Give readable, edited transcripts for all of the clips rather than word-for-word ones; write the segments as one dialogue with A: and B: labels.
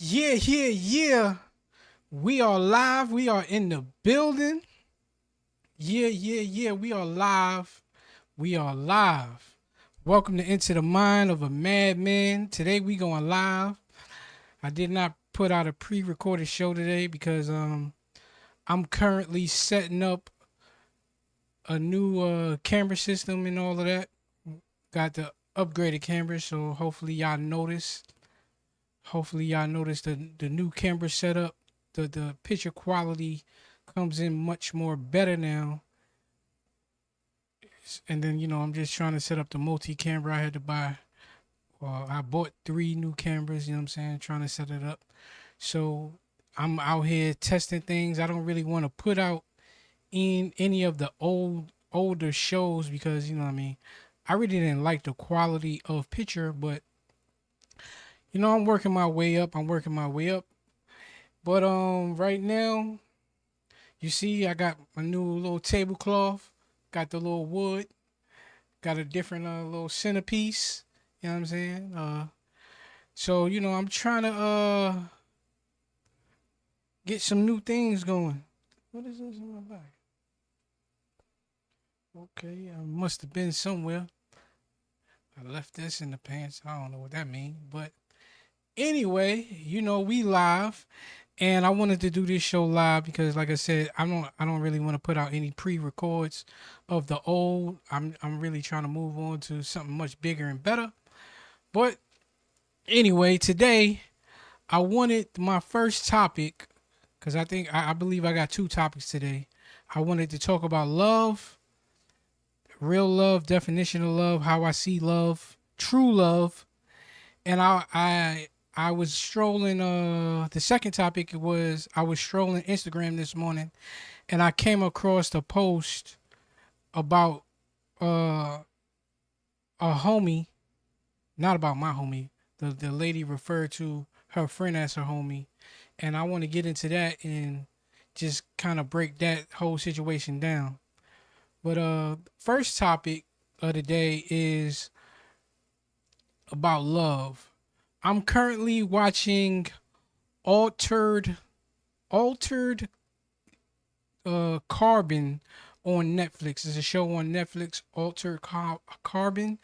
A: Yeah. We are live. We are in the building. Yeah. We are live. We are live. Welcome to Into the Mind of a Madman. Today we going live. I did not put out a pre-recorded show today because I'm currently setting up a new camera system and all of that. Got the upgraded camera, so hopefully y'all notice. Hopefully y'all notice the new camera setup. The picture quality comes in much more better now. And then I'm just trying to set up the multi camera I had to buy. Well, I bought three new cameras. You know what I'm saying? Trying to set it up. So I'm out here testing things. I don't really want to put out in any of the older shows because what I mean. I really didn't like the quality of picture, but I'm working my way up. But right now, you see, I got my new little tablecloth, got the little wood, got a different little centerpiece. You know what I'm saying? So I'm trying to get some new things going. What is this in my bag? Okay, I must have been somewhere. I left this in the pants. I don't know what that means, but anyway, we live, and I wanted to do this show live because, like I said, I don't really want to put out any pre-records of the old. I'm really trying to move on to something much bigger and better. But anyway, today I wanted my first topic because I believe I got two topics today. I wanted to talk about love, real love, definition of love, how I see love, true love, and I was strolling. The second topic was I was strolling Instagram this morning, and I came across a post about uh, a homie, not about my homie. The lady referred to her friend as her homie, and I want to get into that and just kind of break that whole situation down. But first topic of the day is about love. I'm currently watching Altered Altered Carbon on Netflix. It's a show on Netflix, Carbon,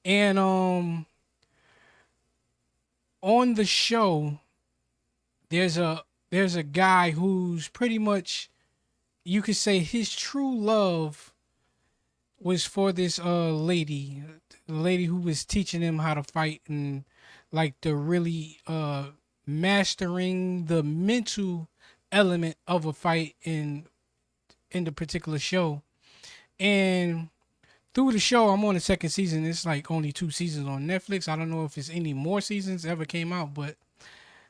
A: and on the show there's a guy who's pretty much, you could say, his true love was for this lady, the lady who was teaching him how to fight and like the really mastering the mental element of a fight in the particular show. And through the show, I'm on the second season. It's like only two seasons on Netflix. I don't know if it's any more seasons ever came out, but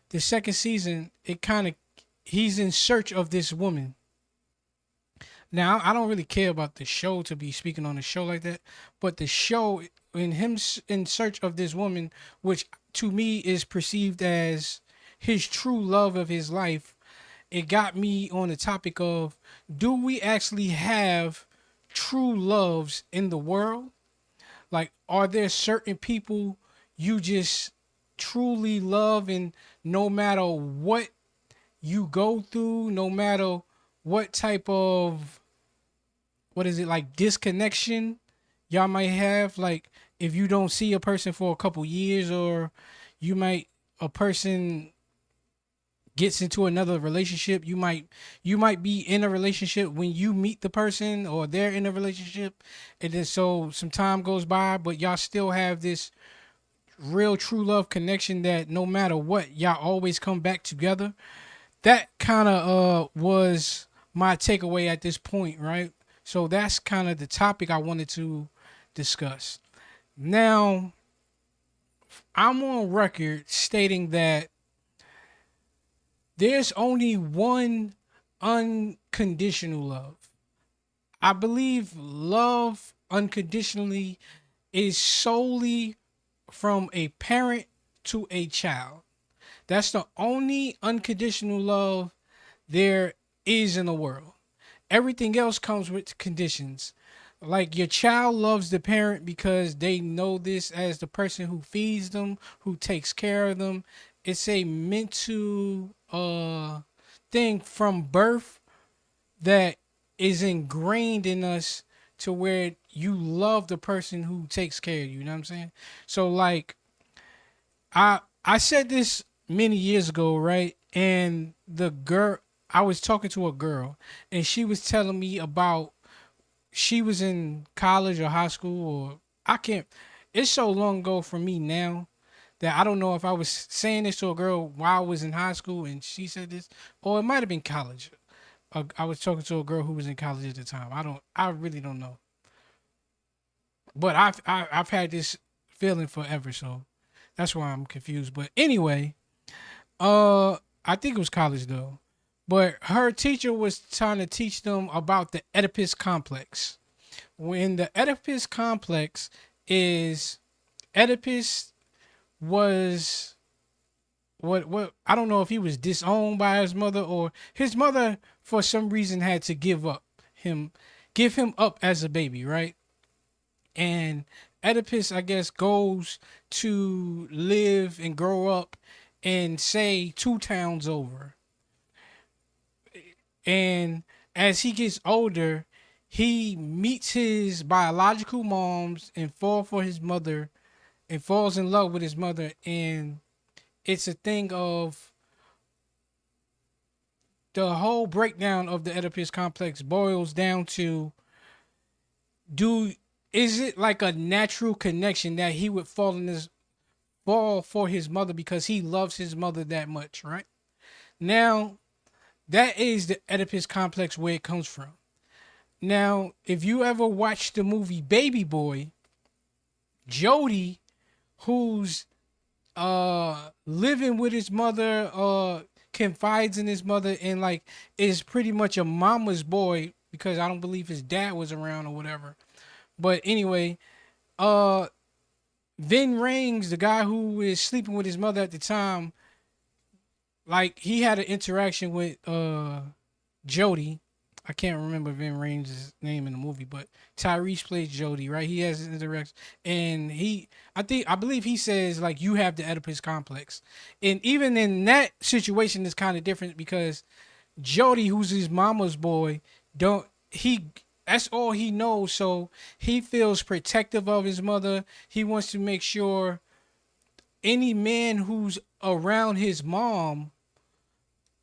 A: the second season, it kind of, he's in search of this woman. Now, I don't really care about the show to be speaking on the show like that, but the show, in him in search of this woman, which to me is perceived as his true love of his life, it got me on the topic of, do we actually have true loves in the world? Like, are there certain people you just truly love, and no matter what you go through, no matter what type of, what is it, like, disconnection y'all might have, like if you don't see a person for a couple years, or you might, a person gets into another relationship, you might be in a relationship when you meet the person, or they're in a relationship, and then so some time goes by, but y'all still have this real true love connection that no matter what, y'all always come back together. That kind of was my takeaway at this point, right? So that's kind of the topic I wanted to discuss. Now, I'm on record stating that there's only one unconditional love. I believe love unconditionally is solely from a parent to a child. That's the only unconditional love there is in the world. Everything else comes with conditions. like your child loves the parent because they know this as the person who feeds them, who takes care of them. It's a mental thing from birth that is ingrained in us to where you love the person who takes care of you. You know what I'm saying? So like I said this many years ago, right? And the girl, I was talking to a girl, and she was telling me about she was in college or high school, or I can't. It's so long ago for me now that I don't know if I was saying this to a girl while I was in high school and she said this, or it might have been college. I was talking to a girl who was in college at the time. I really don't know. But I've had this feeling forever, so that's why I'm confused. But anyway, I think it was college though. But her teacher was trying to teach them about the Oedipus complex. When the Oedipus complex is Oedipus was what I don't know if he was disowned by his mother or his mother for some reason had to him give him up as a baby, right? And Oedipus, I guess, goes to live and grow up and say two towns over. And as he gets older, he meets his biological moms and fall for his mother and falls in love with his mother. And it's a thing of the whole breakdown of the Oedipus complex boils down to do is it like a natural connection that he would fall for his mother because he loves his mother that much, right? Now, that is the Oedipus complex where it comes from. Now, if you ever watched the movie Baby Boy, Jody, who's living with his mother, confides in his mother and like is pretty much a mama's boy because I don't believe his dad was around or whatever. But anyway, uh Vin Rames, the guy who is sleeping with his mother at the time, like he had an interaction with Jody. I can't remember Vin Rames' name in the movie, but Tyrese plays Jody, right? He has an interaction, and I believe he says like you have the Oedipus complex, and even in that situation, it's kind of different because Jody, who's his mama's boy, don't he? That's all he knows, so he feels protective of his mother. He wants to make sure any man who's around his mom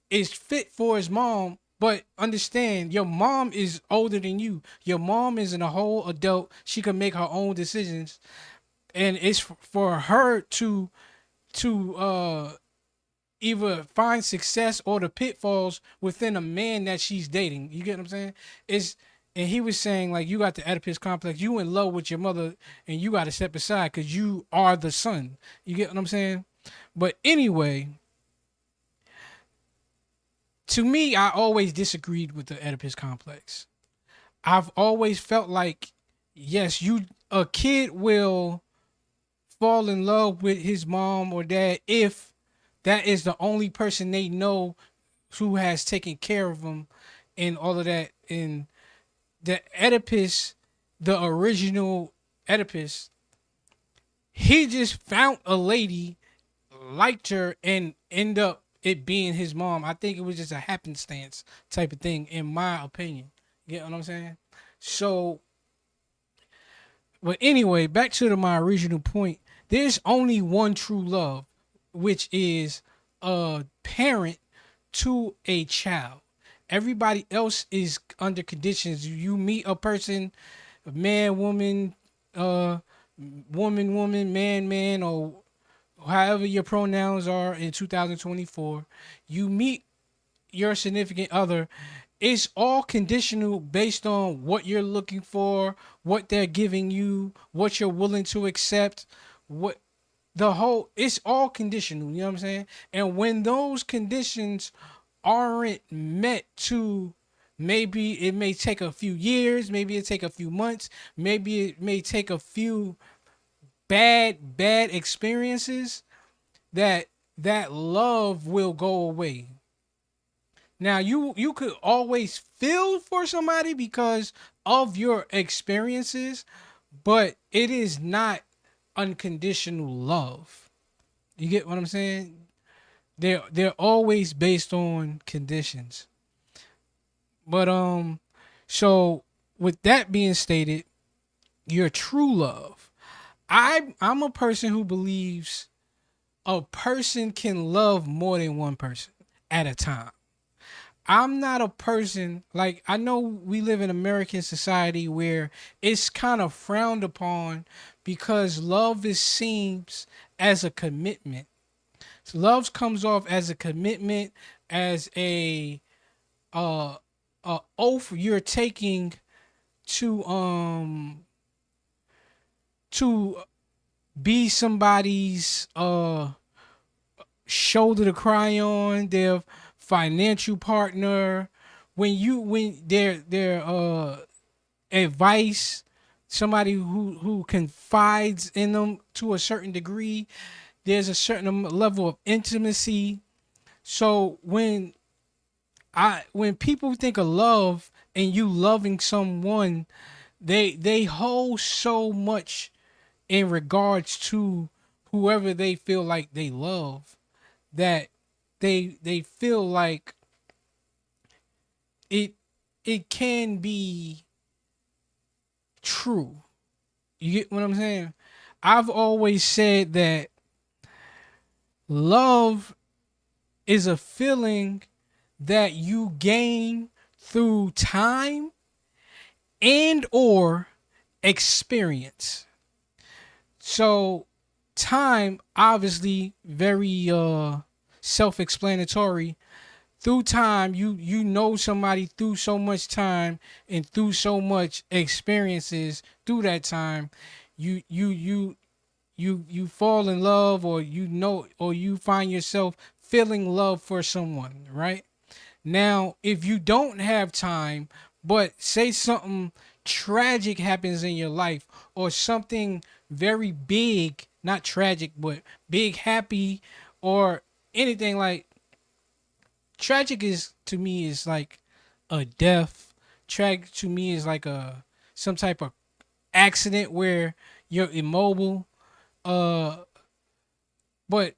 A: is fit for his mom. But understand, your mom is older than you. Your mom isn't a whole adult. She can make her own decisions, and it's for her to either find success or the pitfalls within a man that she's dating. You get what I'm saying? It's and he was saying like you got the Oedipus complex. You in love with your mother, and you got to step aside because you are the son. You get what I'm saying? But anyway, to me, I always disagreed with the Oedipus complex. I've always felt like, yes, you a kid will fall in love with his mom or dad if that is the only person they know who has taken care of them and all of that. And the Oedipus, the original Oedipus, he just found a lady, liked her, and end up it being his mom. I think it was just a happenstance type of thing, in my opinion. You get what I'm saying? So, but anyway, back to my original point. There's only one true love, which is a parent to a child. Everybody else is under conditions. You meet a person, man, woman, uh, woman, man, or however your pronouns are in 2024. You meet your significant other. It's all conditional based on what you're looking for, what they're giving you, what you're willing to accept, what the whole it's all conditional, you know what I'm saying? And when those conditions aren't met to maybe it may take a few years, maybe it take a few months, maybe it may take a few bad experiences that love will go away. Now you could always feel for somebody because of your experiences, but it is not unconditional love. You get what I'm saying? They're always based on conditions. But so with that being stated, your true love. I'm a person who believes a person can love more than one person at a time. I'm not a person like I know we live in American society where it's kind of frowned upon because love is seems as a commitment. So love comes off as a commitment, as uh a oath you're taking to to be somebody's shoulder to cry on, their financial partner, when their advice, somebody who confides in them to a certain degree. There's a certain level of intimacy. So when people think of love and you loving someone, they hold so much in regards to whoever they feel like they love, that they feel like it it can be true. You get what I'm saying? I've always said that love is a feeling that you gain through time and or experience. So time obviously very self-explanatory. Through time you know somebody through so much time and through so much experiences through that time. You fall in love, or you know, or you find yourself feeling love for someone, right? Now, if you don't have time, but say something tragic happens in your life, or something very big, not tragic, but big, happy, or anything like tragic is to me is like a death. Tragic to me is like a some type of accident where you're immobile. Uh, but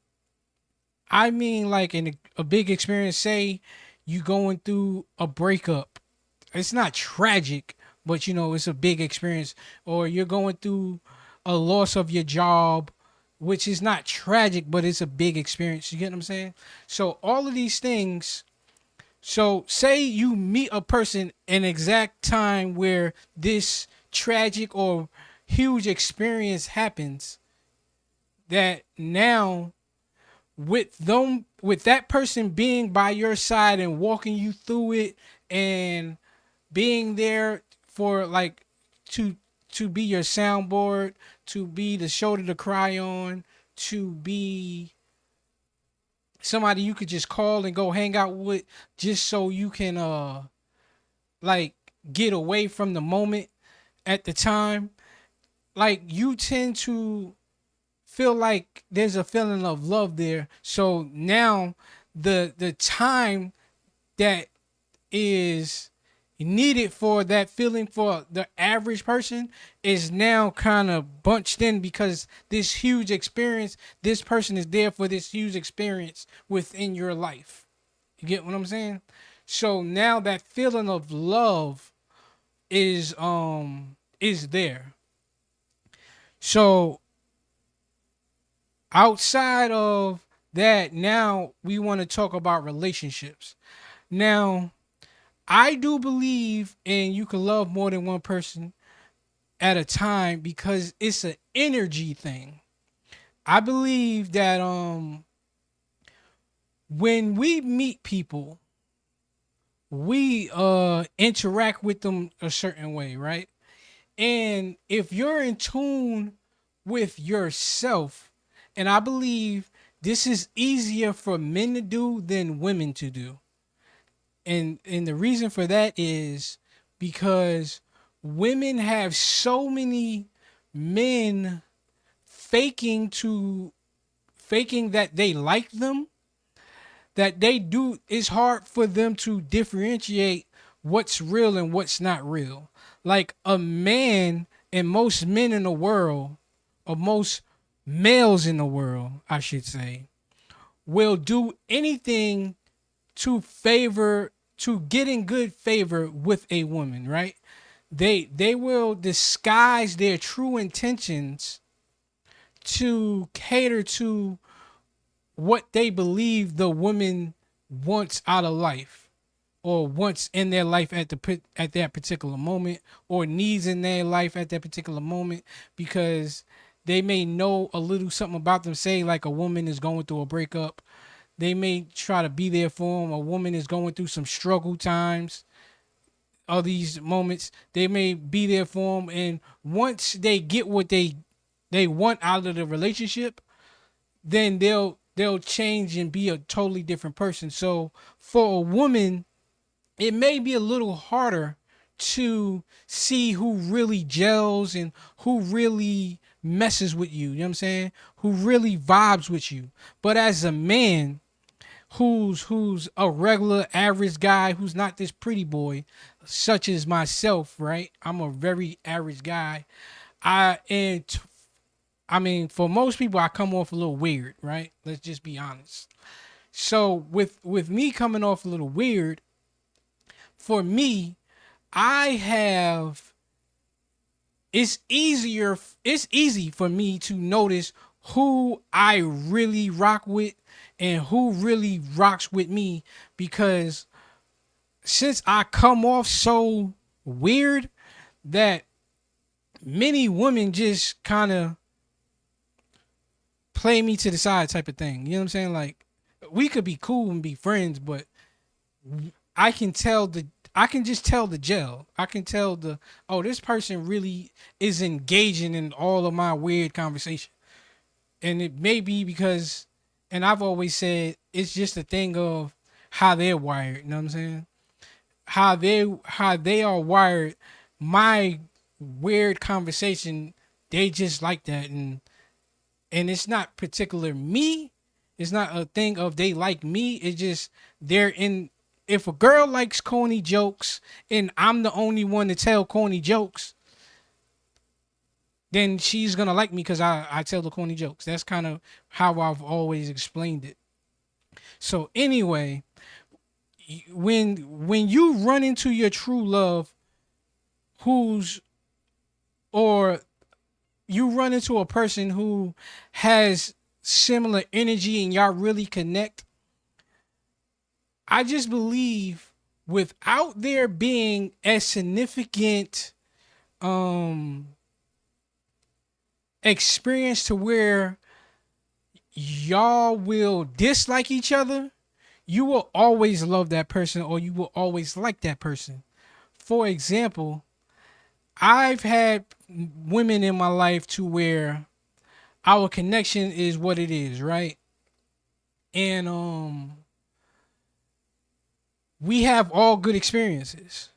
A: I mean, like in a big experience, say you going through a breakup. It's not tragic, but you know, it's a big experience. Or you're going through a loss of your job, which is not tragic, but it's a big experience. You get what I'm saying? So all of these things. So say you meet a person an exact time where this tragic or huge experience happens, that now with that person being by your side and walking you through it and being there for like to to be your soundboard, to be the shoulder to cry on, to be somebody you could just call and go hang out with, just so you can like get away from the moment at the time. Like you tend to feel like there's a feeling of love there. So now the time that is needed for that feeling for the average person is now kind of bunched in, because this huge experience, this person is there for this huge experience within your life. You get what I'm saying? So now that feeling of love is there. So outside of that, now we want to talk about relationships. Now, I do believe in you can love more than one person at a time because it's an energy thing. I believe that when we meet people, we interact with them a certain way, right? And if you're in tune with yourself, and I believe this is easier for men to do than women to do. And the reason for that is because women have so many men faking to faking that they like them, that they do, it's hard for them to differentiate what's real and what's not real. Like a man, and most men in the world, or most males in the world, I should say, will do anything to get in good favor with a woman, right? They will disguise their true intentions to cater to what they believe the woman wants out of life, or wants in their life at that particular moment, or needs in their life at that particular moment, because they may know a little something about them. Say like a woman is going through a breakup, they may try to be there for them. A woman is going through some struggle times, all these moments, they may be there for them. And once they get what they want out of the relationship, then they'll change and be a totally different person. So for a woman, it may be a little harder to see who really gels and who really messes with you. You know what I'm saying? Who really vibes with you. But as a man, who's a regular average guy, who's not this pretty boy, such as myself, right? I'm a very average guy. I mean, for most people, I come off a little weird, right? Let's just be honest. So with me coming off a little weird, for me, I have it's easy for me to notice who I really rock with and who really rocks with me, because since I come off so weird, that many women just kind of play me to the side type of thing. You know what I'm saying? Like, we could be cool and be friends, but I can tell I can just tell the gel. I can tell oh, this person really is engaging in all of my weird conversation. And it may be because, and I've always said, it's just a thing of how they're wired. You know what I'm saying? How they are wired. My weird conversation, they just like that. And it's not particular me. It's not a thing of they like me. It's just they're in. If a girl likes corny jokes and I'm the only one to tell corny jokes, then she's gonna like me because I tell the corny jokes. That's kind of how I've always explained it. So anyway, when you run into your true love, who's or you run into a person who has similar energy and y'all really connect, I just believe, without there being a significant experience to where y'all will dislike each other, you will always love that person, or you will always like that person. For example, I've had women in my life to where our connection is what it is, right? And we have all good experiences.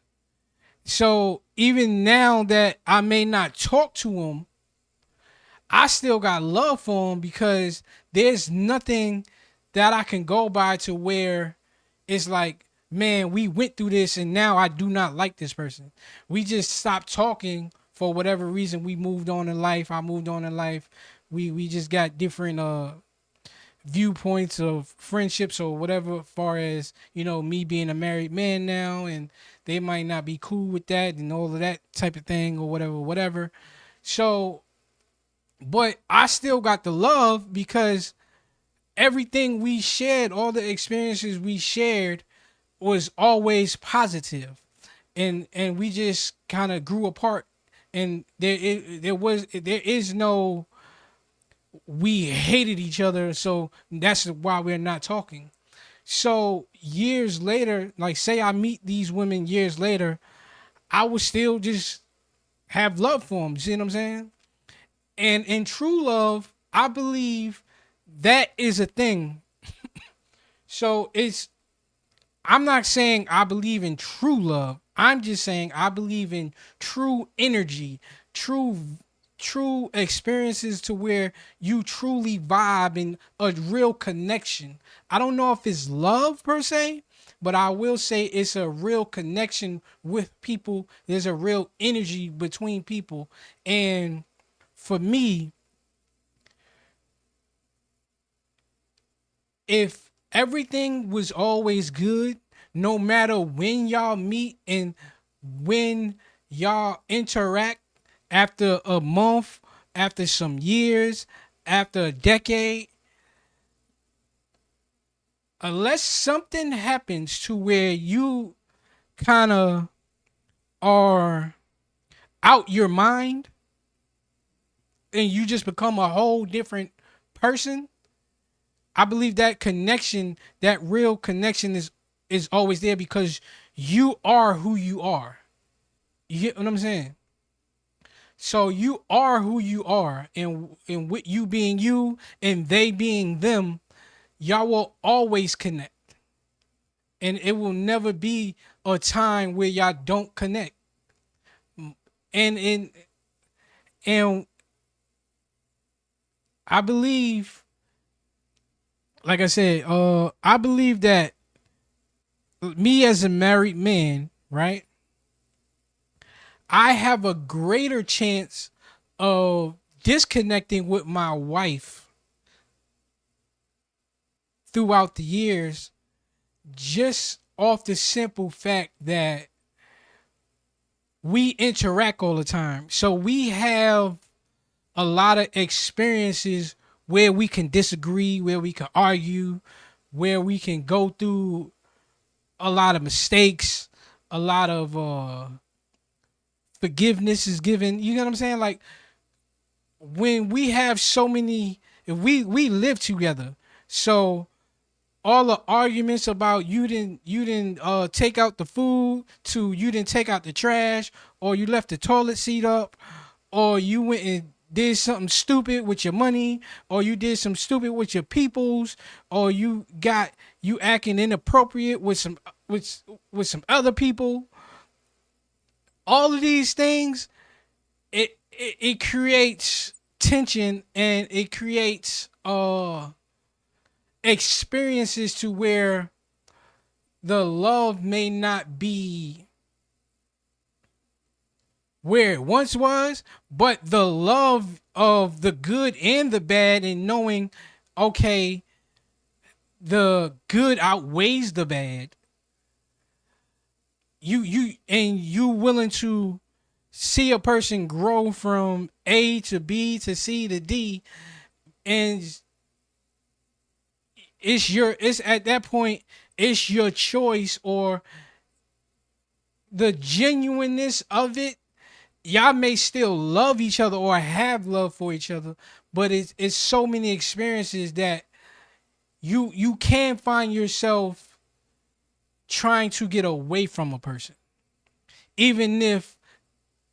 A: So even now that I may not talk to them, I still got love for them, because there's nothing that I can go by to where it's like, man, we went through this and now I do not like this person. We just stopped talking for whatever reason. We moved on in life. I moved on in life. We just got different viewpoints of friendships or whatever, as far as, me being a married man now, and they might not be cool with that and all of that type of thing, or whatever. So, but I still got the love, because everything we shared, all the experiences we shared, was always positive. And we just kind of grew apart, and there is no, we hated each other, so that's why we're not talking. So years later, like, say I meet these women years later, I would still just have love for them. See what I'm saying? And in true love, I believe that is a thing. So I'm not saying I believe in true love. I'm just saying I believe in true energy, true true experiences to where you truly vibe and a real connection. I don't know if it's love per se, but I will say it's a real connection with people. There's a real energy between people. And for me, if everything was always good, no matter when y'all meet and when y'all interact after a month, after some years, after a decade, unless something happens to where you kind of are out your mind and you just become a whole different person, I believe that connection, that real connection is always there because you are who you are. You get what I'm saying? So you are who you are, and with you being you and they being them, y'all will always connect. And it will never be a time where y'all don't connect. And and I believe, like I said, I believe that me as a married man, right? I have a greater chance of disconnecting with my wife throughout the years just off the simple fact that we interact all the time. So we have a lot of experiences where we can disagree, where we can argue, where we can go through a lot of mistakes, a lot of forgiveness is given. You know what I'm saying? Like when we have so many, if we live together, so all the arguments about you didn't take out the food to you didn't take out the trash or you left the toilet seat up or you went and did something stupid with your money or you did some stupid with your peoples or you acting inappropriate with some other people, all of these things, it creates tension and it creates experiences to where the love may not be where it once was, but the love of the good and the bad, and knowing, okay, the good outweighs the bad. You willing to see a person grow from A to B to C to D, and it's at that point it's your choice or the genuineness of it. Y'all may still love each other or have love for each other, but it's so many experiences that you can find yourself trying to get away from a person, even if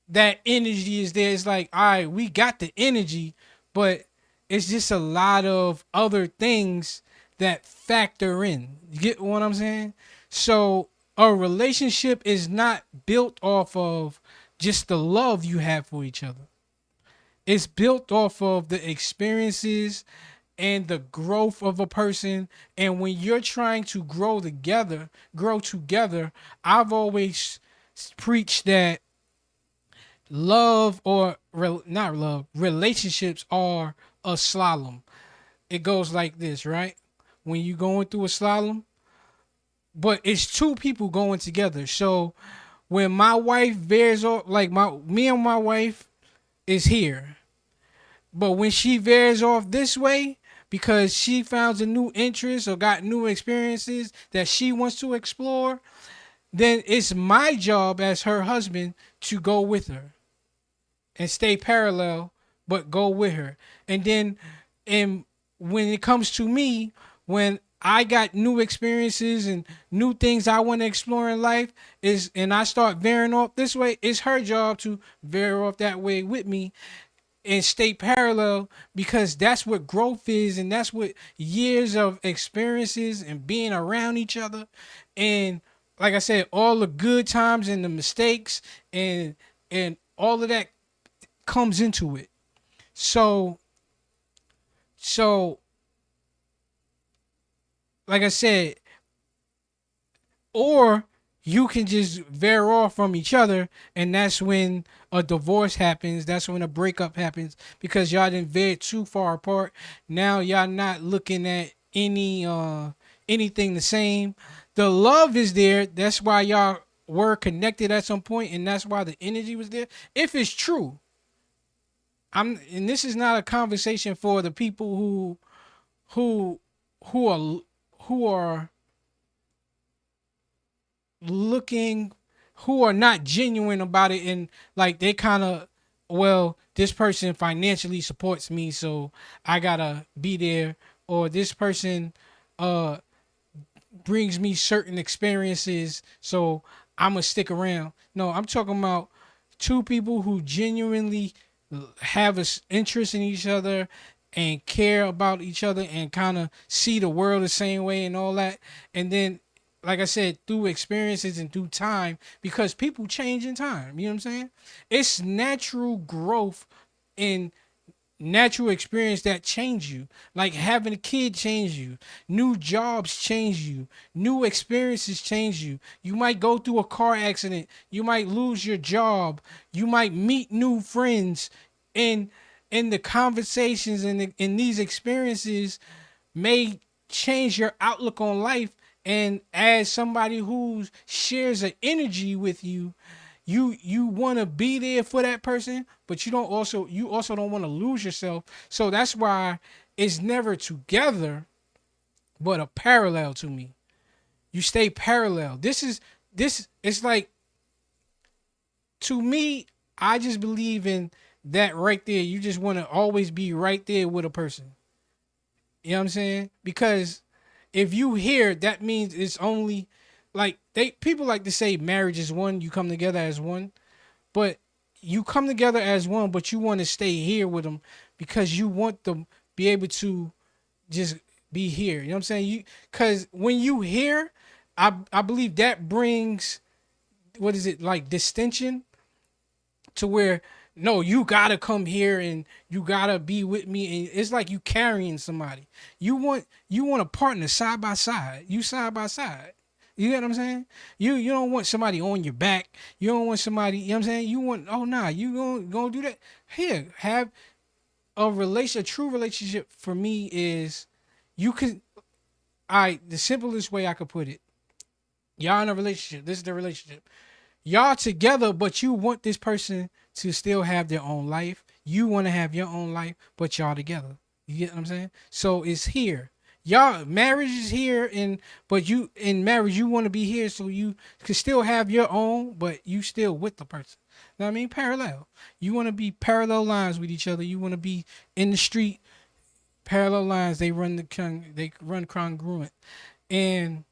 A: that energy is there. It's like, all right, we got the energy, but it's just a lot of other things that factor in. You get what I'm saying? So a relationship is not built off of just the love you have for each other. It's built off of the experiences and the growth of a person. And when you're trying to grow together, I've always preached that love or not love, relationships are a slalom. It goes like this, right? When you going through a slalom, but it's two people going together. So when my wife veers off, like me and my wife is here, but when she veers off this way because she found a new interest or got new experiences that she wants to explore, then it's my job as her husband to go with her and stay parallel, but go with her. And then, and when it comes to me, when I got new experiences and new things I want to explore in life, and I start veering off this way, it's her job to veer off that way with me and stay parallel, because that's what growth is, and that's what years of experiences and being around each other, and like I said, all the good times and the mistakes and all of that comes into it. So so like I said, or you can just veer off from each other, and that's when a divorce happens. That's when a breakup happens because y'all didn't veer too far apart. Now y'all not looking at anything the same. The love is there. That's why y'all were connected at some point, and that's why the energy was there. If it's true, and this is not a conversation for the people who who are who are looking, who are not genuine about it, and like they kind of, well, this person financially supports me, so I gotta be there, or this person uh brings me certain experiences, so I'm gonna stick around. No, I'm talking about two people who genuinely have an interest in each other and care about each other and kind of see the world the same way and all that. And then, like I said, through experiences and through time, because people change in time. You know what I'm saying? It's natural growth in natural experience that change you. Like having a kid change you, new jobs change you, new experiences change you. You might go through a car accident, you might lose your job, you might meet new friends, and the conversations and in these experiences may change your outlook on life. And as somebody who shares an energy with you, you want to be there for that person, but you also don't want to lose yourself. So that's why it's never together, but a parallel to me. You stay parallel. This it's like, to me, I just believe in that right there. You just want to always be right there with a person. You know what I'm saying? Because if you hear, that means it's only, like, they people like to say marriage is one, you come together as one. But you come together as one, but you want to stay here with them because you want to be able to just be here. You know what I'm saying? Because when you here, I believe that brings, what is it, like distension, to where, no, you gotta come here and you gotta be with me, and it's like you carrying somebody. You want a partner side by side, you side by side. You get what I'm saying? You don't want somebody on your back. You don't want somebody, you know what I'm saying? You want, oh nah, you gonna do that. Here, have a true relationship for me is, you can, the simplest way I could put it, y'all in a relationship. This is the relationship. Y'all together, but you want this person to still have their own life. You want to have your own life, but y'all together. You get what I'm saying? So it's here. Y'all marriage is here, and but you in marriage you want to be here so you can still have your own, but you still with the person. You know what I mean? Parallel. You want to be parallel lines with each other. You want to be in the street, parallel lines. They run congruent, and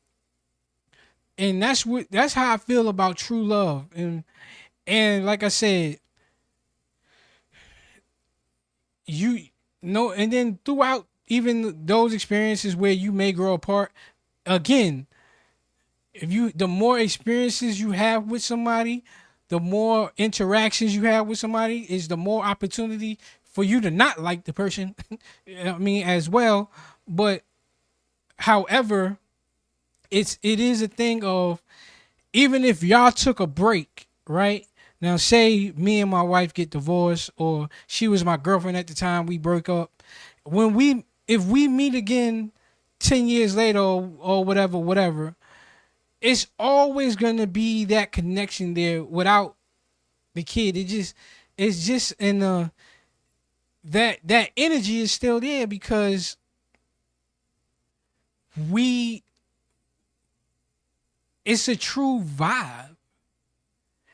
A: that's how I feel about true love. And like I said, you know, and then throughout even those experiences where you may grow apart, again, if you the more experiences you have with somebody, the more interactions you have with somebody, is the more opportunity for you to not like the person. I mean, as well. But however, it is a thing of, even if y'all took a break, right? Now, say me and my wife get divorced, or she was my girlfriend at the time we broke up. If we meet again 10 years later, or whatever, it's always gonna be that connection there without the kid. It's just in that energy is still there because we it's a true vibe.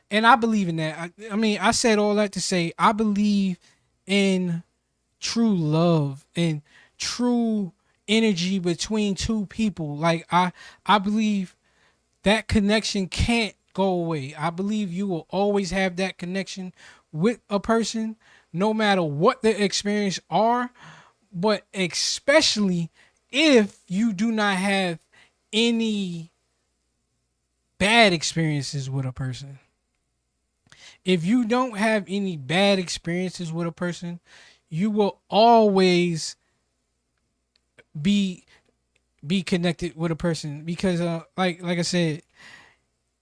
A: And I believe in that. I mean, I said all that to say I believe in true love and true energy between two people. Like I believe that connection can't go away. I believe you will always have that connection with a person, no matter what the experience are, but especially if you do not have any bad experiences with a person. If you don't have any bad experiences with a person, you will always be be connected with a person because like I said,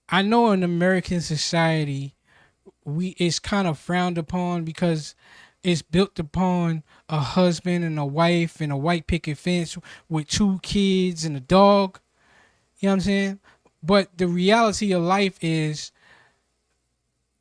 A: I know in American society we it's kind of frowned upon because it's built upon a husband and a wife and a white picket fence with two kids and a dog. You know what I'm saying? But the reality of life is,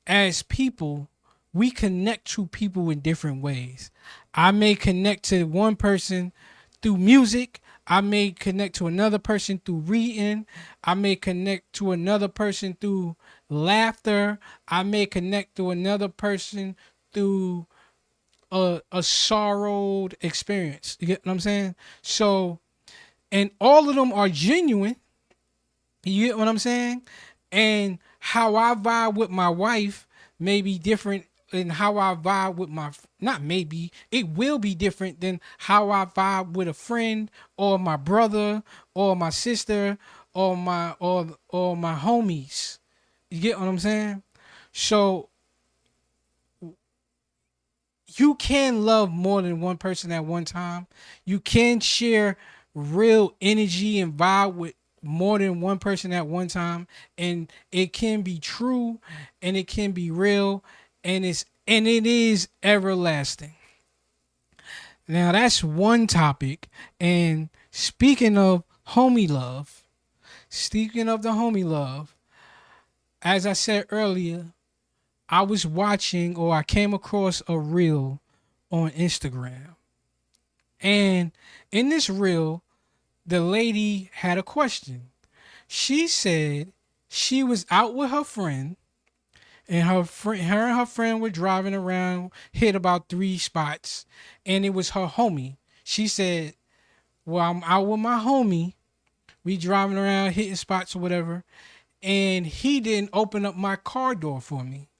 A: as people, we connect to people in different ways. I may connect to one person through music. I may connect to another person through reading. I may connect to another person through laughter. I may connect to another person through a sorrowed experience. You get what I'm saying? So, and all of them are genuine. You get what I'm saying? And how I vibe with my wife may be different than how I vibe with my, not maybe, it will be different than how I vibe with a friend or my brother or my sister or my homies. You get what I'm saying? So you can love more than one person at one time. You can share real energy and vibe with more than one person at one time, and it can be true and it can be real, and it is everlasting. Now that's one topic. And speaking of the homie love, as I said earlier, I was watching or I came across a reel on Instagram. And in this reel, the lady had a question. She said she was out with her friend, and her and her friend were driving around, hit about 3 spots, and it was her homie. She said, "Well, I'm out with my homie. We driving around hitting spots or whatever, and he didn't open up my car door for me."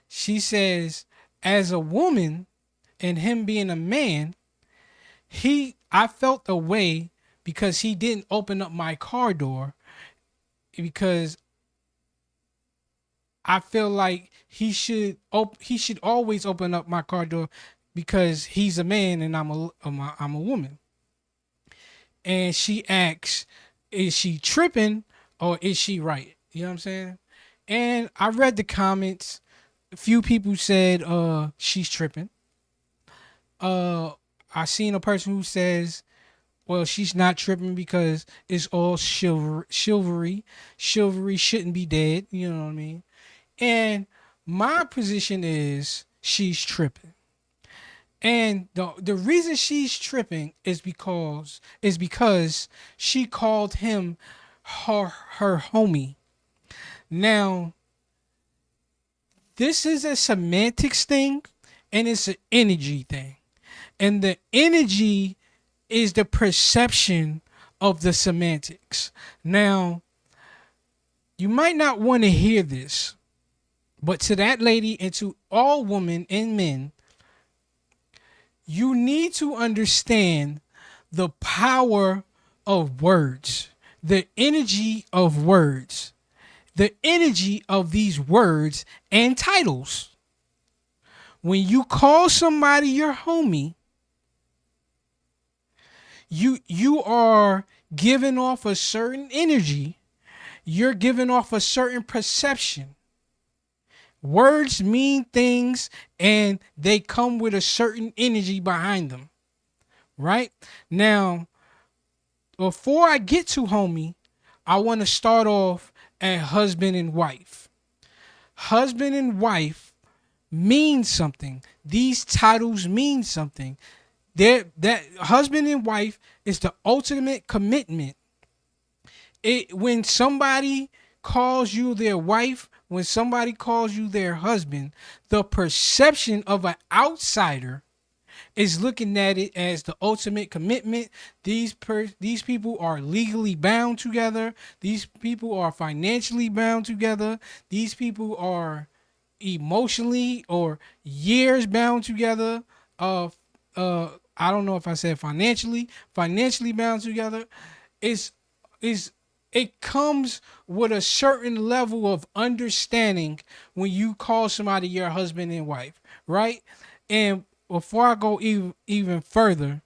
A: She says, as a woman and him being a man, I felt a way because he didn't open up my car door, because I feel like he should always open up my car door because he's a man and I'm a woman. And she asks, is she tripping or is she right? You know what I'm saying? And I read the comments. A few people said she's tripping. Uh I seen a person who says, well, she's not tripping because it's all chivalry. Chivalry shouldn't be dead. You know what I mean? And my position is she's tripping. And the reason she's tripping is because she called him her homie. Now, this is a semantics thing and it's an energy thing. And the energy is the perception of the semantics. Now, you might not want to hear this, but to that lady and to all women and men, you need to understand the power of words, the energy of words, the energy of these words and titles. When you call somebody your homie, you are giving off a certain energy. You're giving off a certain perception. Words mean things and they come with a certain energy behind them. Right? Now, before I get to homie, I want to start off at husband and wife. Husband and wife mean something. These titles mean something. That husband and wife is the ultimate commitment. When somebody calls you their wife, when somebody calls you their husband, the perception of an outsider is looking at it as the ultimate commitment. These people are legally bound together. These people are financially bound together. These people are emotionally or years bound together. I don't know if I said financially bound together. Is is it comes with a certain level of understanding when you call somebody your husband and wife, right? And before I go even further,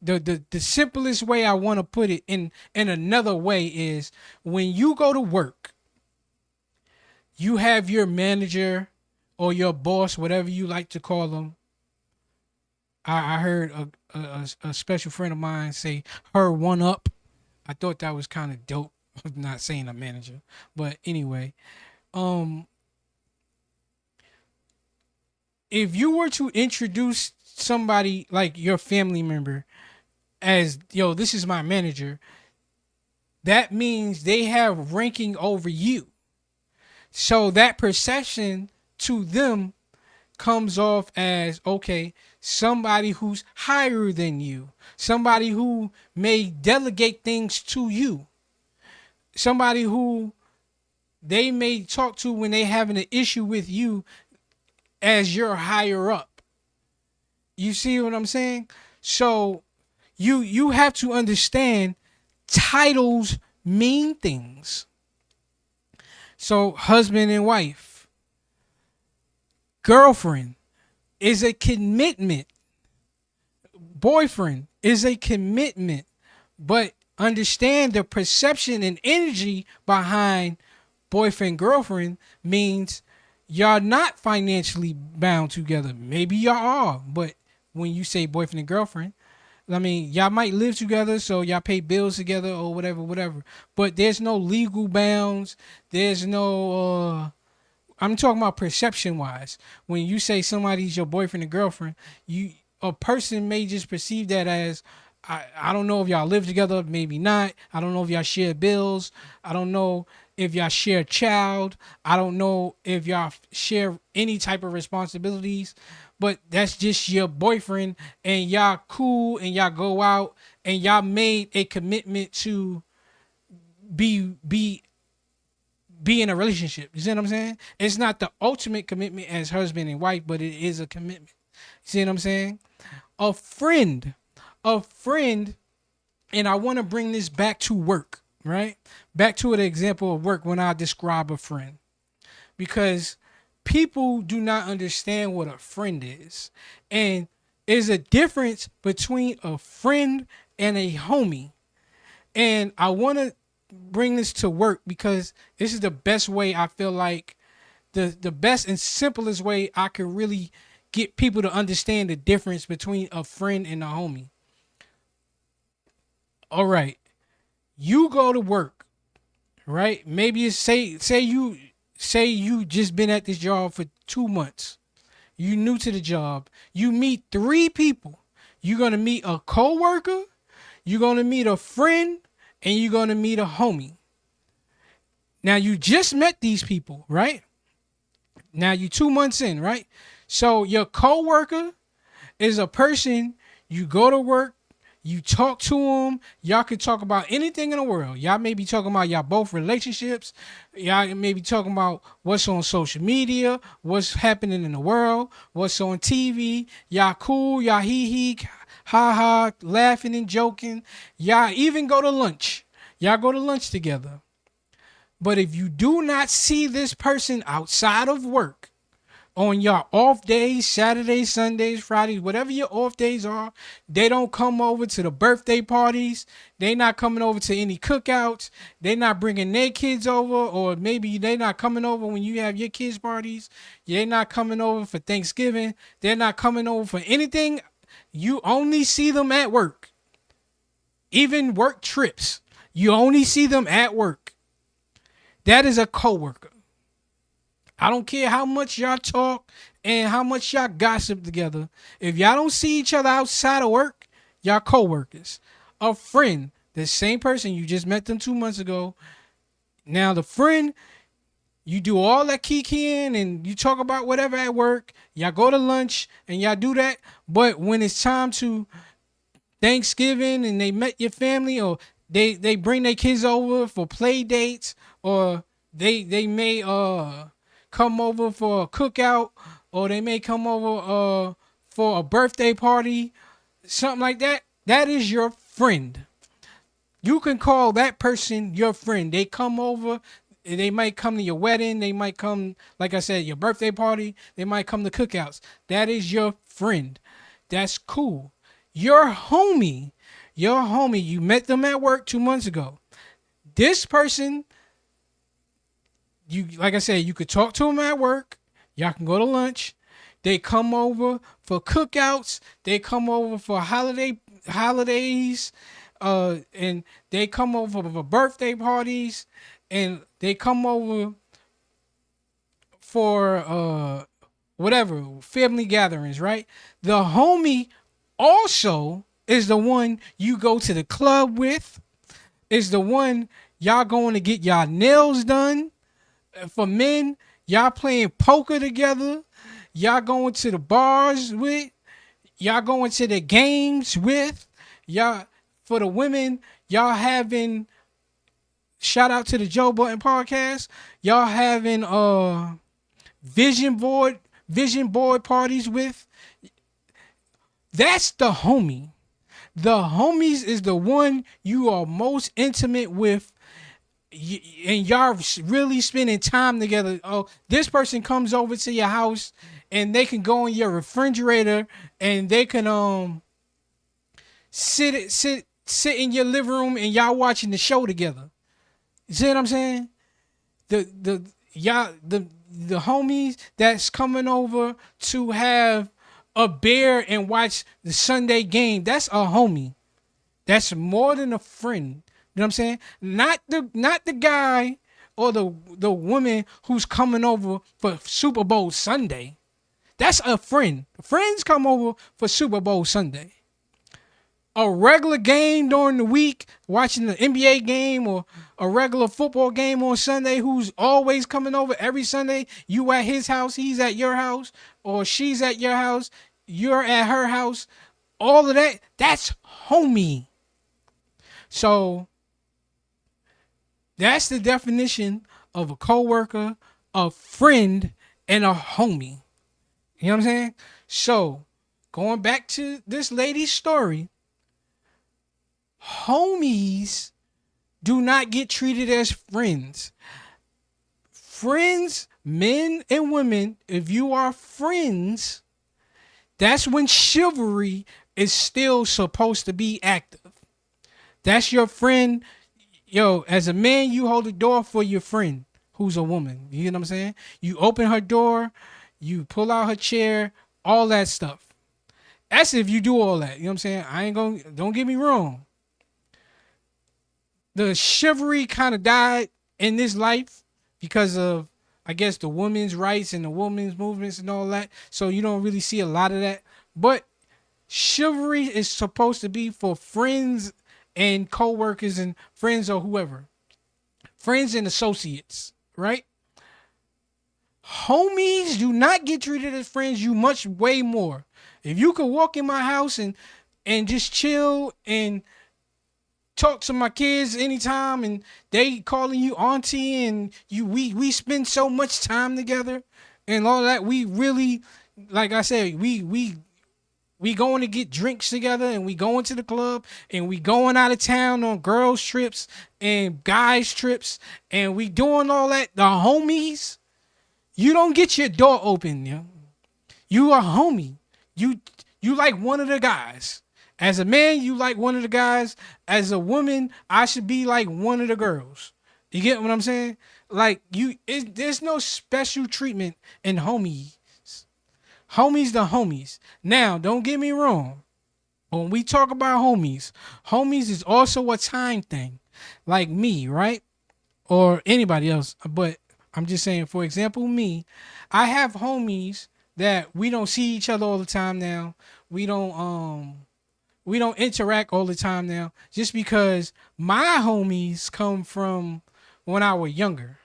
A: the simplest way I want to put it in another way is when you go to work, you have your manager or your boss, whatever you like to call them. I heard a special friend of mine say her one up. I thought that was kind of dope. I'm not saying a manager, but anyway, um, if you were to introduce somebody like your family member as, yo, this is my manager, that means they have ranking over you. So that perception to them comes off as, okay, somebody who's higher than you, somebody who may delegate things to you, somebody who they may talk to when they having an issue with you as you're higher up. You see what I'm saying? So you have to understand titles mean things. So husband and wife, girlfriend is a commitment. Boyfriend is a commitment. But understand the perception and energy behind boyfriend, girlfriend means y'all not financially bound together. Maybe y'all are, but when you say boyfriend and girlfriend, I mean, y'all might live together, so y'all pay bills together or whatever, whatever. But there's no legal bounds. There's no I'm talking about perception wise. When you say somebody's your boyfriend or girlfriend, you a person may just perceive that as I don't know if y'all live together, maybe not. I don't know if y'all share bills. I don't know if y'all share a child. I don't know if y'all share any type of responsibilities. But that's just your boyfriend and y'all cool and y'all go out and y'all made a commitment to be be in a relationship. You see what I'm saying? It's not the ultimate commitment as husband and wife, but it is a commitment. You see what I'm saying? A friend, a friend, and I want to bring this back to work, right? Back to an example of work when I describe a friend. Because people do not understand what a friend is. And there's a difference between a friend and a homie. And I want to bring this to work because this is the best way I feel like the best and simplest way I could really get people to understand the difference between a friend and a homie. All right, you go to work, right? Maybe it's say you just been at this job for 2 months. You new to the job. You meet three people. You're gonna meet a coworker, you're gonna meet a friend, and you're gonna meet a homie. Now you just met these people, right? Now you 2 months in, right? So your coworker is a person you go to work, you talk to them, y'all can talk about anything in the world. Y'all may be talking about y'all both relationships. Y'all may be talking about what's on social media, what's happening in the world, what's on TV. Y'all cool, y'all hee ha ha, laughing and joking. Y'all even go to lunch. Y'all go to lunch together. But if you do not see this person outside of work, on your off days, Saturdays, Sundays, Fridays, whatever your off days are, they don't come over to the birthday parties. They not coming over to any cookouts. They not bringing their kids over, or maybe they not coming over when you have your kids parties. They're not coming over for Thanksgiving. They're not coming over for anything. You only see them at work. Even work trips, you only see them at work. That is a coworker. I don't care how much y'all talk and how much y'all gossip together. If y'all don't see each other outside of work, y'all coworkers. A friend, the same person you just met them 2 months ago. Now the friend, you do all that kikiing and you talk about whatever at work. Y'all go to lunch and y'all do that. But when it's time to Thanksgiving and they met your family, or they bring their kids over for play dates, or they may come over for a cookout, or they may come over for a birthday party, something like that. That is your friend. You can call that person your friend. They come over. They might come to your wedding. They might come, like I said, your birthday party. They might come to cookouts. That is your friend. That's cool. Your homie, you met them at work 2 months ago. This person, you like I said, you could talk to them at work. Y'all can go to lunch. They come over for cookouts. They come over for holidays, and they come over for birthday parties, and they come over for whatever family gatherings. Right? The homie also is the one you go to the club with. Is the one y'all going to get y'all nails done. For men, y'all playing poker together. Y'all going to the bars with. Y'all going to the games with. Y'all, for the women, y'all having, shout out to the Joe Button podcast. Y'all having vision board parties with. That's the homie. The homies is the one you are most intimate with, and y'all really spending time together. Oh, this person comes over to your house and they can go in your refrigerator and they can sit in your living room and y'all watching the show together. You see what I'm saying? The homies that's coming over to have a beer and watch the Sunday game, that's a homie. That's more than a friend. You know what I'm saying? Not the guy or the woman who's coming over for Super Bowl Sunday. That's a friend. Friends come over for Super Bowl Sunday. A regular game during the week, watching the NBA game or a regular football game on Sunday, who's always coming over every Sunday. You at his house, he's at your house, or she's at your house, you're at her house. All of that, that's homie. So that's the definition of a coworker, a friend, and a homie. You know what I'm saying? So going back to this lady's story, homies do not get treated as friends. Friends, men and women, if you are friends, that's when chivalry is still supposed to be active. That's your friend. Yo, as a man, you hold the door for your friend who's a woman. You know what I'm saying? You open her door, you pull out her chair, all that stuff. That's if you do all that. You know what I'm saying? Don't get me wrong. The chivalry kind of died in this life because of, I guess, the women's rights and the women's movements and all that. So you don't really see a lot of that. But chivalry is supposed to be for friends and co-workers and friends or whoever. Friends and associates, right? Homies do not get treated as friends. You much way more. If you could walk in my house and just chill and talk to my kids anytime and they calling you auntie and we spend so much time together and all that, we really, like I said, we going to get drinks together and we going to the club and we going out of town on girls trips and guys trips and we doing all that. The homies, you don't get your door open, yo. You a homie. You like one of the guys. As a man, you like one of the guys. As a woman, I should be like one of the girls. You get what I'm saying? Like there's no special treatment in homies. Homies the homies. Now, don't get me wrong. When we talk about homies is also a time thing. Like me, right? Or anybody else. But I'm just saying, for example, me, I have homies that we don't see each other all the time now. We don't interact all the time now, just because my homies come from when I was younger.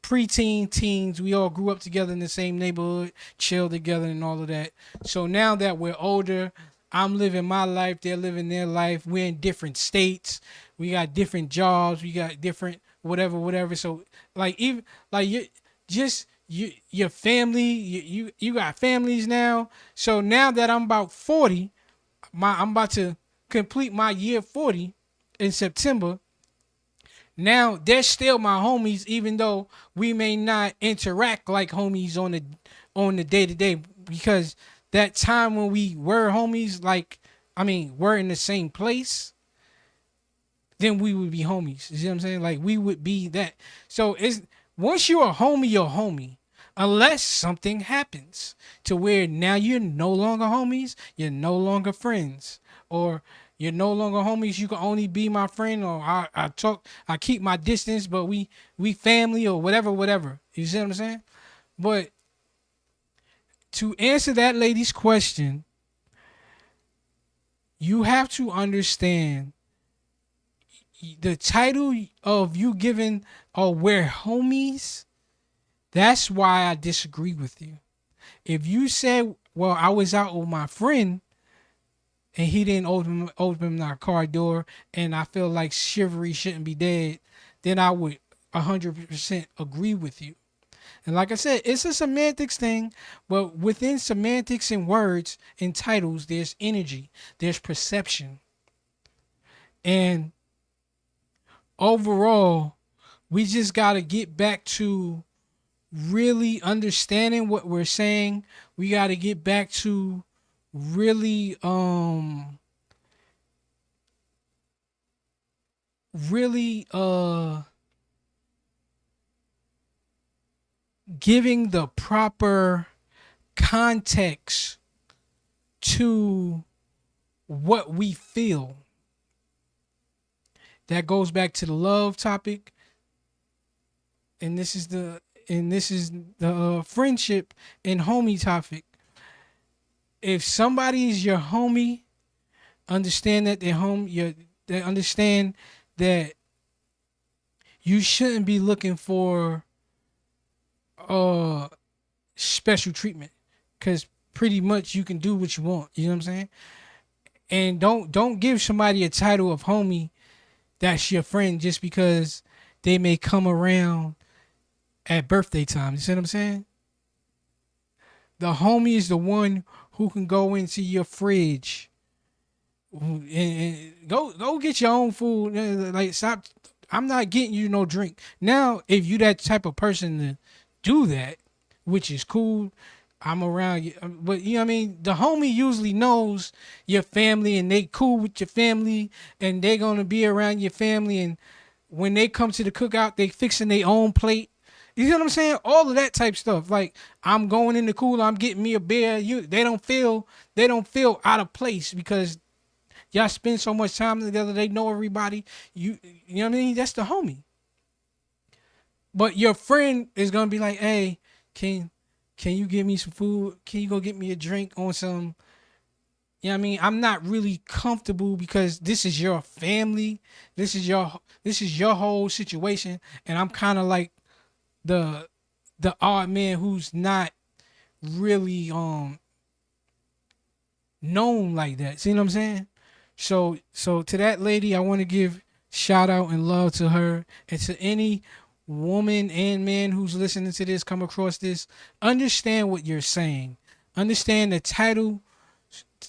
A: Preteen, teens, we all grew up together in the same neighborhood, chilled together and all of that. So now that we're older, I'm living my life, they're living their life. We're in different states. We got different jobs. We got different whatever. So like even like your family, you got families now. So now that I'm about 40, I'm about to complete my year 40 in September. Now they're still my homies, even though we may not interact like homies on the day to day. Because that time when we were homies, like I mean, we're in the same place, then we would be homies. You see what I'm saying? Like we would be that. So it's once you're a homie, you're a homie. Unless something happens to where now you're no longer homies, you're no longer friends, or you're no longer homies. You can only be my friend, or I keep my distance, but we family or whatever, whatever. You see what I'm saying? But to answer that lady's question, you have to understand the title of you giving or we're homies. That's why I disagree with you. If you said, well, I was out with my friend and he didn't open my car door and I feel like chivalry shouldn't be dead, then I would 100% agree with you. And like I said, it's a semantics thing, but within semantics and words and titles, there's energy, there's perception. And overall, we just got to get back to really understanding what we're saying. We got to get back to really really giving the proper context to what we feel. That goes back to the love topic, and this is the friendship and homie topic. If somebody is your homie, understand that they're home. They understand that you shouldn't be looking for special treatment, because pretty much you can do what you want. You know what I'm saying? And don't give somebody a title of homie that's your friend just because they may come around at birthday time. You see what I'm saying? The homie is the one who can go into your fridge and go get your own food. Like stop. I'm not getting you no drink. Now, if you that type of person to do that, which is cool, I'm around you. But you know what I mean? The homie usually knows your family and they cool with your family and they gonna be around your family, and when they come to the cookout, they fixing their own plate. You know what I'm saying? All of that type stuff. Like I'm going in the cooler, I'm getting me a beer. They don't feel out of place because y'all spend so much time together. They know everybody. You know what I mean? That's the homie. But your friend is gonna be like, hey, can you give me some food? Can you go get me a drink on some? You know what I mean? I'm not really comfortable because this is your family. This is your whole situation, and I'm kind of like the the odd man who's not really known like that. See what I'm saying? So to that lady, I want to give shout out and love to her, and to any woman and man who's listening to this, come across this, understand what you're saying. Understand the title.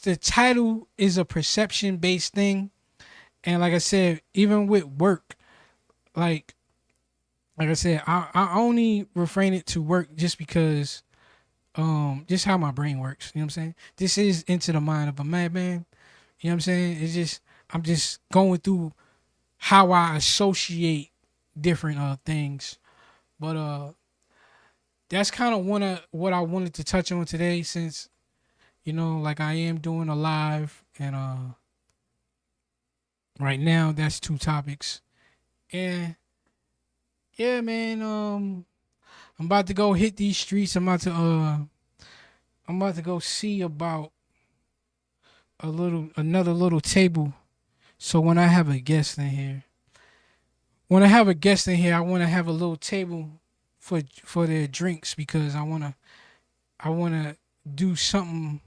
A: The title is a perception based thing, and like I said, even with work, like like I said, I only refrain it to work just because just how my brain works. You know what I'm saying? This is Into the Mind of a Madman. You know what I'm saying? It's just I'm just going through how I associate different things. But that's kind of one of what I wanted to touch on today, since like I am doing a live, and right now that's two topics. And yeah, man, I'm about to go hit these streets. I'm about to go see about another little table. So when I have a guest in here, I want to have a little table for their drinks, because I wanna do something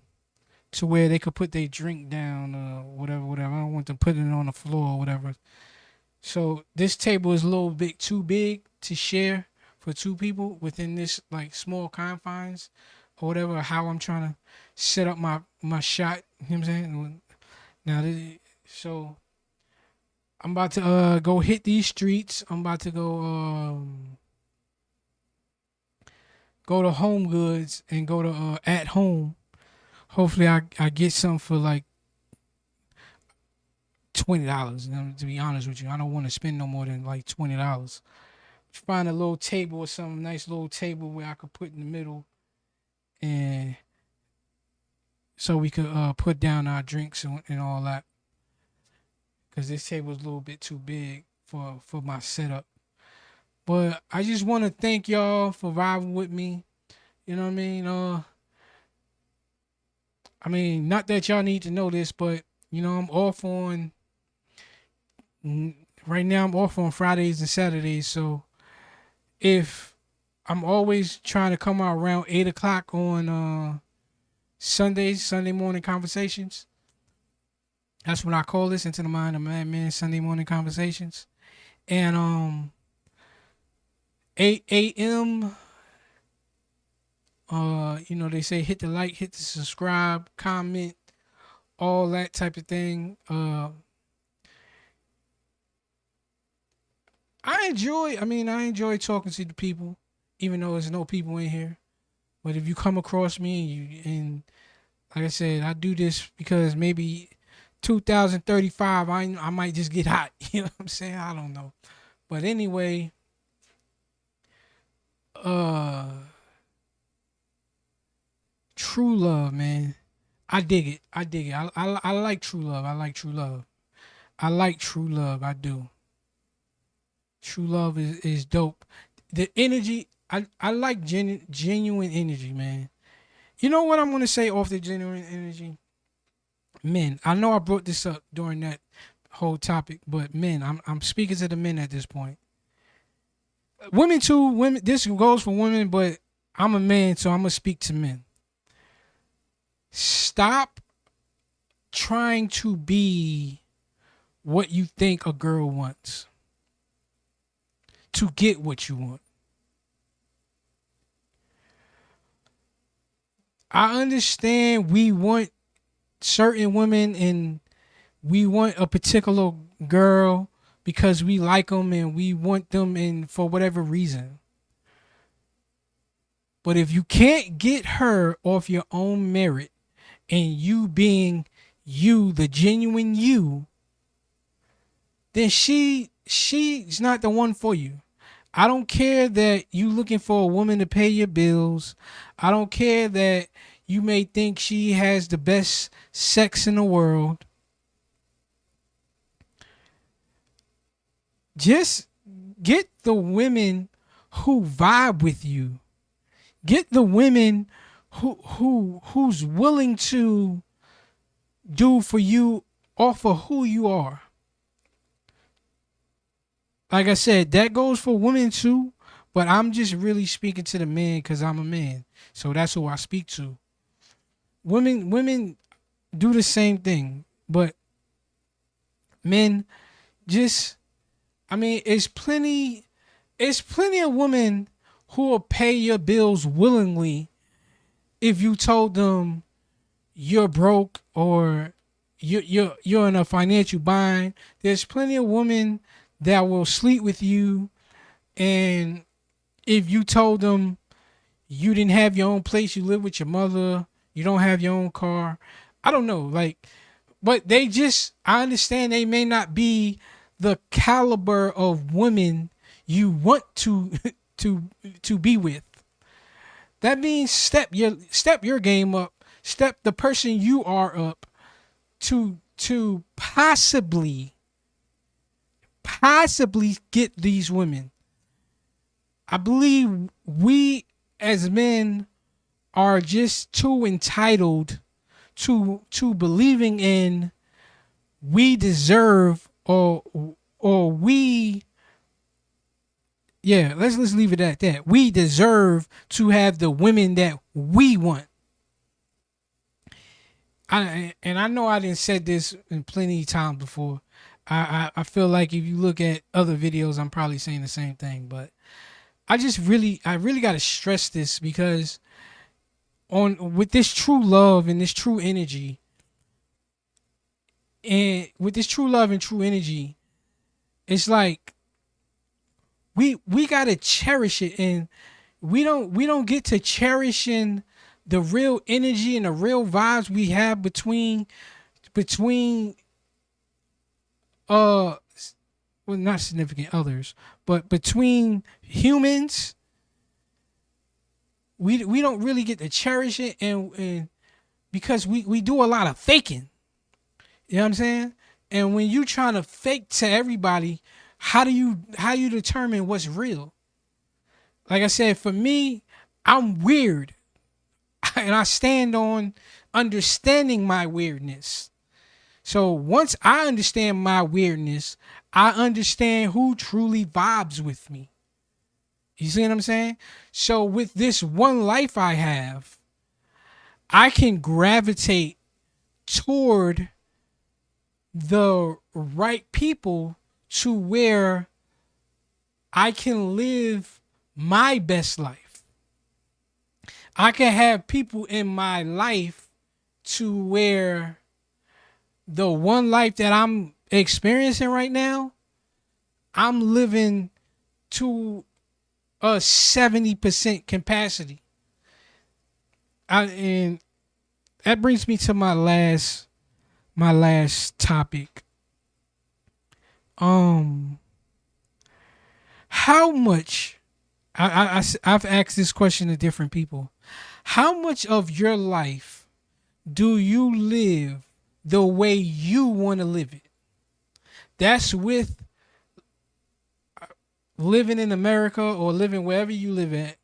A: to where they could put their drink down, whatever, whatever. I don't want them putting it on the floor or whatever. So this table is a little bit too big to share for two people within this like small confines or whatever. How I'm trying to set up my shot. You know what I'm saying? Now, so I'm about to go hit these streets. I'm about to go to Home Goods and go to At Home. Hopefully I get something for like $20. To be honest with you, I don't want to spend no more than like $20. Find a little table or something, nice little table where I could put in the middle, and so we could put down our drinks and all that. Cause this table is a little bit too big for my setup. But I just want to thank y'all for vibing with me. You know what I mean? Not that y'all need to know this, but I'm off on right now. I'm off on Fridays and Saturdays, so if I'm always trying to come out around 8 o'clock on Sundays, Sunday morning conversations. That's what I call this, Into the Mind of Madman Sunday morning conversations. And 8 a.m. They say hit the like, hit the subscribe, comment, all that type of thing. I enjoy talking to the people, even though there's no people in here. But if you come across me and like I said, I do this because maybe 2035, I might just get hot. You know what I'm saying? I don't know. But anyway, true love, man. I dig it. I like true love. I like true love. I like true love. I do. True love is dope. The energy, I like genuine energy, man. You know what I'm gonna say off the genuine energy? Men, I know I brought this up during that whole topic, but men, I'm speaking to the men at this point. Women too, women. This goes for women, but I'm a man, so I'm gonna speak to men. Stop trying to be what you think a girl wants to get what you want. I understand we want certain women and we want a particular girl because we like them and we want them and for whatever reason. But if you can't get her off your own merit and you being you, the genuine you, then she's not the one for you. I don't care that you looking for a woman to pay your bills. I don't care that you may think she has the best sex in the world. Just get the women who vibe with you. Get the women who's willing to do for you off of who you are. Like I said, that goes for women too, but I'm just really speaking to the men because I'm a man. So that's who I speak to. Women do the same thing, but men just, it's plenty of women who will pay your bills willingly if you told them you're broke or you're in a financial bind. There's plenty of women that will sleep with you, and if you told them you didn't have your own place, you live with your mother, you don't have your own car, I don't know, but I understand they may not be the caliber of women you want to to be with. That means step your game up, step the person you are up to possibly get these women. I believe we as men are just too entitled to believing in we deserve or we let's leave it at that. We deserve to have the women that we want. I know I didn't said this in plenty of times before. I feel like if you look at other videos, I'm probably saying the same thing, but I really got to stress this because with this true love and this true energy, and with this true love and true energy, it's like we gotta cherish it, and we don't get to cherishing the real energy and the real vibes we have between uh well, not significant others, but between humans. We don't really get to cherish it, and because we do a lot of faking. You know what I'm saying? And when you trying to fake to everybody, how you determine what's real? Like I said, for me, I'm weird, and I stand on understanding my weirdness. So once I understand my weirdness, I understand who truly vibes with me. You see what I'm saying? So with this one life I have, I can gravitate toward the right people to where I can live my best life. I can have people in my life to where the one life that I'm experiencing right now, I'm living to a 70% capacity. And that brings me to my last topic. Um, how much I've asked this question to different people. How much of your life do you live the way you want to live it? That's with living in America or living wherever you live at.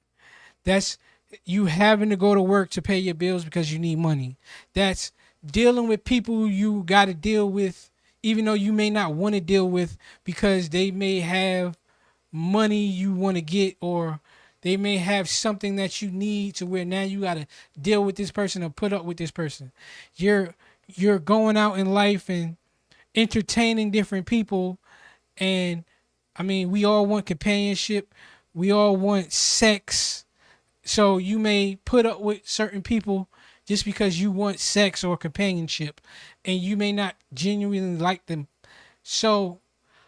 A: That's you having to go to work to pay your bills because you need money. That's dealing with people you got to deal with, even though you may not want to deal with because they may have money you want to get, or they may have something that you need to where now you got to deal with this person or put up with this person. You're going out in life and entertaining different people, and I mean, we all want companionship, we all want sex. So you may put up with certain people just because you want sex or companionship, and you may not genuinely like them. So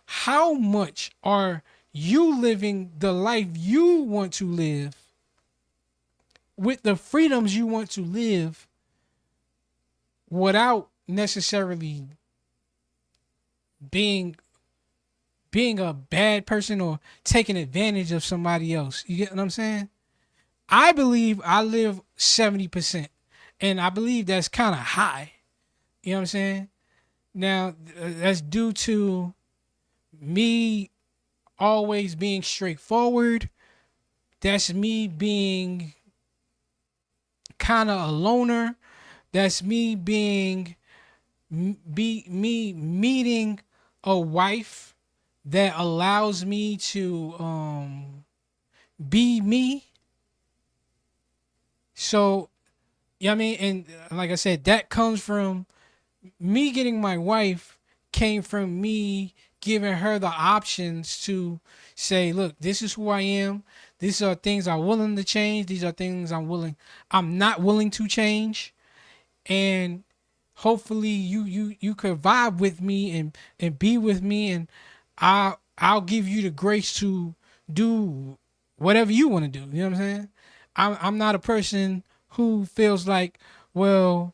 A: how much are you living the life you want to live with the freedoms you want to live without necessarily being being a bad person or taking advantage of somebody else? You get what I'm saying? I believe I live 70%, and I believe that's kind of high. You know what I'm saying? Now, that's due to me always being straightforward. That's me being kind of a loner. That's me being me meeting a wife that allows me to be me. So, yeah, I mean, and like I said, that comes from me getting my wife, came from me giving her the options to say, look, this is who I am. These are things I'm willing to change. These are things I'm not willing to change. And hopefully you could vibe with me and be with me, and I'll give you the grace to do whatever you want to do. You know what I'm saying? I'm not a person who feels like, well,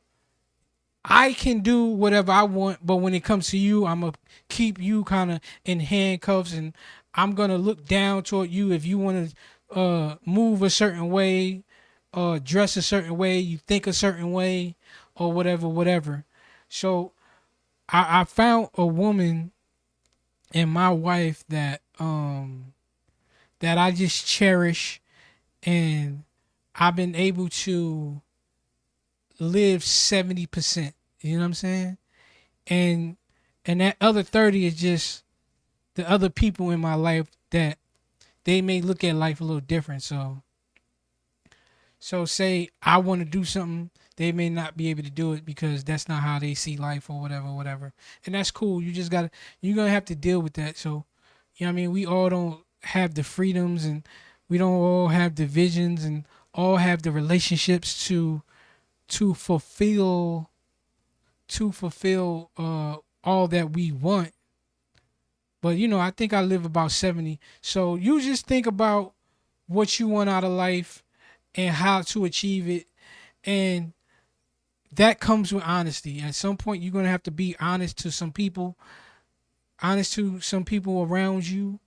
A: I can do whatever I want, but when it comes to you, I'm gonna keep you kind of in handcuffs, and I'm gonna look down toward you if you want to move a certain way, or dress a certain way, you think a certain way, or whatever, whatever. So I found a woman in my wife that I just cherish, and I've been able to live 70%. You know what I'm saying? And that other 30 is just the other people in my life that they may look at life a little different. So say I want to do something, they may not be able to do it because that's not how they see life or whatever, whatever. And that's cool. You're gonna have to deal with that. So, you know what I mean? We all don't have the freedoms, and we don't all have the visions, and all have the relationships to fulfill all that we want. But I think I live about 70. So you just think about what you want out of life and how to achieve it. And that comes with honesty. At some point you're gonna have to be honest to some people around you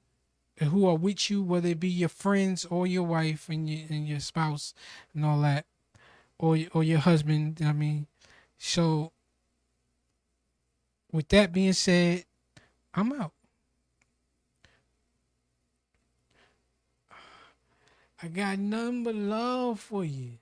A: who are with you, whether it be your friends or your wife and your spouse and all that, or your husband. I mean, so with that being said, I'm out. I got nothing but love for you.